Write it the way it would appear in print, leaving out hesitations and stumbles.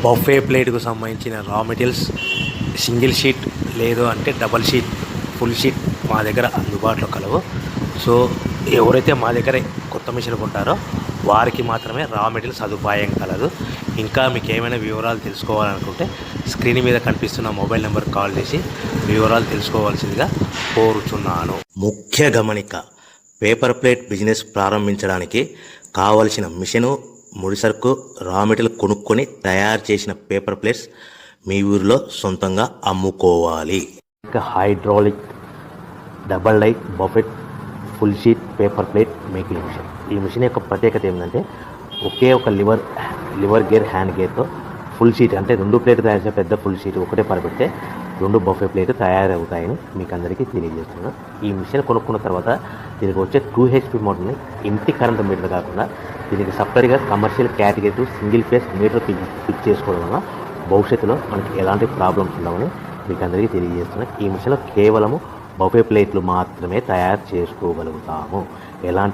Buffet ప్లేట్కు సంబంధించిన రా materials single sheet లేదు అంటే డబల్ షీట్ ఫుల్ షీట్ మా దగ్గర అందుబాటులో కలవు. సో ఎవరైతే మా దగ్గర కొత్త మిషన్ కొంటారో వారికి మాత్రమే రా మెటీరియల్ సదుపాయం కలదు. ఇంకా మీకు ఏమైనా వివరాలు తెలుసుకోవాలనుకుంటే స్క్రీన్ మీద కనిపిస్తున్న మొబైల్ నెంబర్ కాల్ చేసి వివరాలు తెలుసుకోవాల్సిందిగా కోరుచున్నాను. ముఖ్య గమనిక: పేపర్ ప్లేట్ బిజినెస్ ప్రారంభించడానికి కావలసిన మిషను, ముడిసరుకు, రా మెటీరియల్ కొనుక్కొని తయారు చేసిన పేపర్ ప్లేట్స్ మీ ఊరిలో సొంతంగా అమ్ముకోవాలి. ఇంకా hydraulic, double die, buffet, full sheet paper plate making machine. ఈ మిషన్ యొక్క ప్రత్యేకత ఏంటంటే ఒకే ఒక లివర్ గేర్, హ్యాండ్ గేర్తో ఫుల్ షీట్ అంటే 2 ప్లేట్లు తయారు చేసే పెద్ద ఫుల్ షీట్ ఒకటే పరబెడితే 2 బఫే ప్లేట్ తయారవుతాయని మీకు అందరికీ తెలియజేస్తున్నాను. ఈ మిషన్ కొనుక్కున్న తర్వాత దీనికి వచ్చే 2 HP మోటార్ని ఇంటి కరెంట్ మీటర్ కాకుండా దీనికి సపరేట్గా commercial category single phase metre fix చేసుకోవడం వల్ల భవిష్యత్తులో మనకి ఎలాంటి ప్రాబ్లమ్స్ ఉండవని మీకు అందరికీ తెలియజేస్తున్నాను. ఈ మిషన్లో కేవలము బఫే ప్లేట్లు మాత్రమే తయారు చేసుకోగలుగుతాము. ఎలాంటి